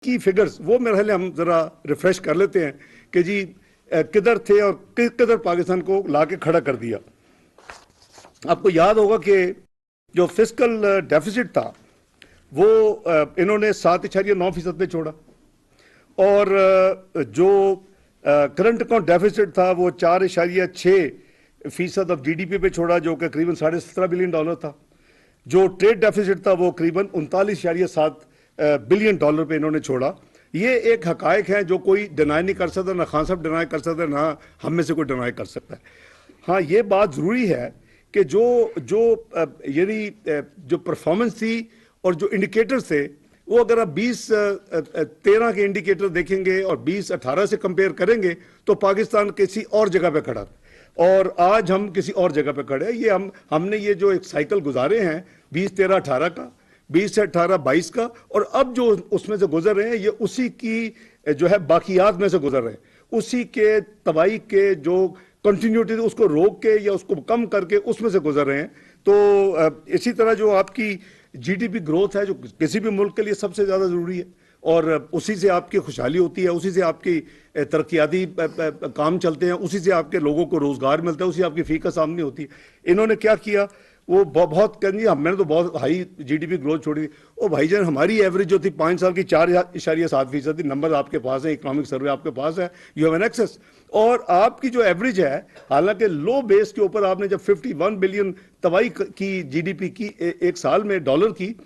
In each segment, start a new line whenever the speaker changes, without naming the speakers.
की फिगर्स वो मेरे ख्याल हम जरा रिफ्रेश कर लेते हैं कि जी किधर थे और किधर पाकिस्तान को लाके खड़ा कर दिया। आपको याद होगा कि जो फिस्कल डेफिसिट था वो इन्होंने 7.9% पे छोड़ा और जो करंट अकाउंट डेफिसिट था वो 4.6% ऑफ जीडीपी पे छोड़ा, जो कि करीबन $17.5 बिलियन था। जो ट्रेड डेफिसिट था वो करीबन 39.7 बिलियन डॉलर पे इन्होंने छोड़ा। ये एक हकायक है जो कोई डिनाई नहीं कर सकता, ना खान साहब डिनाई कर सकते, ना हम में से कोई डिनाई कर सकता है। हाँ, ये बात ज़रूरी है कि जो जो यानी जो परफॉर्मेंस थी और जो इंडिकेटर्स थे वो अगर आप 2013 के इंडिकेटर देखेंगे और 2018 से कंपेयर करेंगे तो पाकिस्तान किसी और जगह पे खड़ा था और आज हम किसी और जगह पे खड़े हैं। ये हमने ये जो एक साइकिल गुजारे हैं 2013-18 का, 20 से 18-22 का, और अब जो उसमें से गुजर रहे हैं ये उसी की जो है बाकियात में से गुजर रहे हैं, उसी के तबाही के जो कंटिन्यूटी उसको रोक के या उसको कम करके उसमें से गुजर रहे हैं। तो इसी तरह जो आपकी जीडीपी ग्रोथ है जो किसी भी मुल्क के लिए सबसे ज़्यादा ज़रूरी है और उसी से आपकी खुशहाली होती है, उसी से आपकी तरक्याती काम चलते हैं, उसी से आपके लोगों को रोज़गार मिलता है, उसी आपकी फ़ी का सामने होती है। इन्होंने क्या किया वो बहुत कर दिया। मैंने तो बहुत हाई जीडीपी ग्रोथ छोड़ी थी। ओ भाईजान, हमारी एवरेज जो थी 5 साल की 4.7% थी। नंबर आपके पास है, इकोनॉमिक सर्वे आपके पास है, यू हैव एन एक्सेस। और आपकी जो एवरेज है, हालांकि लो बेस के ऊपर आपने जब 51 बिलियन तबाही की जीडीपी की एक साल में डॉलर की,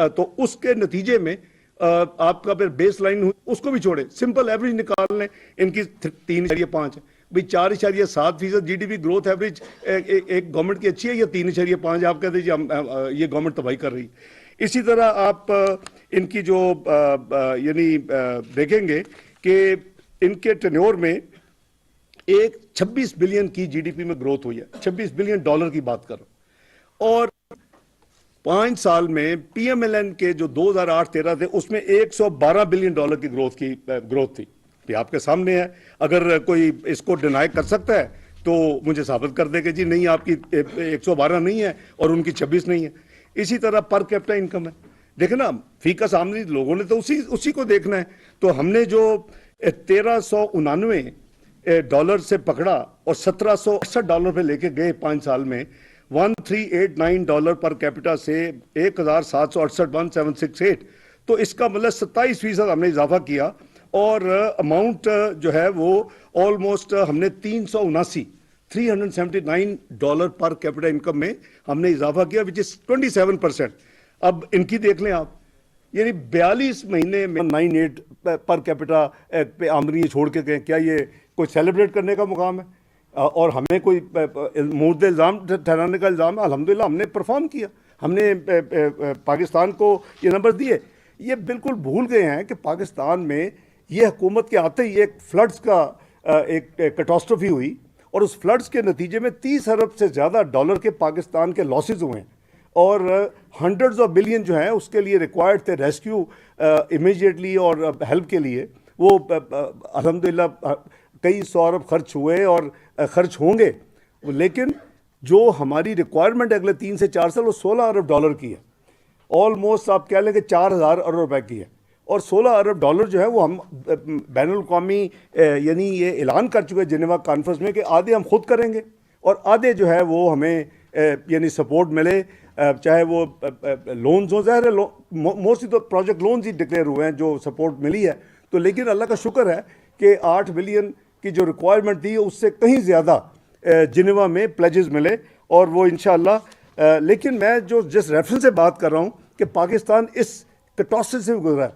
तो उसके नतीजे में आपका फिर बेस लाइन हुई, उसको भी छोड़े, सिंपल एवरेज निकाल लें, इनकी 3.5 है भाई। 4.7% जीडीपी ग्रोथ एवरेज एक गवर्नमेंट की अच्छी है या 3.5 आप कहते हैं ये गवर्नमेंट तबाही कर रही है। इसी तरह आप इनकी जो यानी देखेंगे कि इनके टेन्योर में एक 26 बिलियन की जीडीपी में ग्रोथ हुई है, 26 बिलियन डॉलर की बात कर रहा हूं। और 5 साल में पीएमएलएन के जो 2008-13 थे उसमें 112 बिलियन डॉलर की ग्रोथ थी। ये आपके सामने है। अगर कोई इसको डिनाई कर सकता है तो मुझे साबित कर दे कि जी नहीं, आपकी 112 नहीं है और उनकी 26 नहीं है। इसी तरह पर कैपिटा इनकम है, देखे ना, फी का सामने लोगों ने तो उसी को देखना है। तो हमने जो 1399 डॉलर से पकड़ा और 1768 डॉलर पे लेके गए 5 साल में, 1389 डॉलर पर कैपिटा से 1768 तो इसका मतलब 27% हमने इजाफा किया और अमाउंट जो है वो ऑलमोस्ट हमने 379 डॉलर पर कैपिटा इनकम में हमने इजाफा किया, विच इज 27%। अब इनकी देख लें आप, यानी 42 महीने में 98 पर कैपिटा पे आमदनी छोड़ के गए। क्या ये कोई सेलिब्रेट करने का मुकाम है? और हमें कोई मुर्द इल्ज़ाम ठहराने का इल्ज़ाम है? अल्हम्दुलिल्लाह हमने परफॉर्म किया, हमने पाकिस्तान को ये नंबर दिए। ये बिल्कुल भूल गए हैं कि पाकिस्तान में ये हुकूमत के आते ही एक फ्लड्स का एक कैटास्ट्रोफी हुई और उस फ्लड्स के नतीजे में 30 अरब से ज़्यादा डॉलर के पाकिस्तान के लॉसेस हुए हैं और हंड्रेड्स ऑफ बिलियन जो हैं उसके लिए रिक्वायर्ड थे रेस्क्यू इमीडिएटली और हेल्प के लिए। वो अल्हम्दुलिल्लाह कई 100 अरब खर्च हुए और खर्च होंगे, लेकिन जो हमारी रिक्वायरमेंट अगले 3 से 4 साल वो 16 अरब डॉलर की है। ऑलमोस्ट आप कह लें कि 4000 अरब रुपए की है और 16 अरब डॉलर जो है वो हम बैनुल-अक़वामी यानी ये ऐलान कर चुके हैं जिनेवा कॉन्फ्रेंस में कि आधे हम खुद करेंगे और आधे जो है वो हमें यानी सपोर्ट मिले, चाहे वो लोन्स हो, ज़ाहिर है मोस्टली तो प्रोजेक्ट लोन्स ही डिक्लेयर हुए हैं जो सपोर्ट मिली है। तो लेकिन अल्लाह का शुक्र है कि 8 बिलियन की जो रिक्वायरमेंट थी उससे कहीं ज़्यादा जिनेवा में प्लेजेस मिले और वो इंशाअल्लाह। लेकिन मैं जो जिस रेफरेंस से बात कर रहा हूँ कि पाकिस्तान इस कैटास्ट्रोफी से गुजरा है,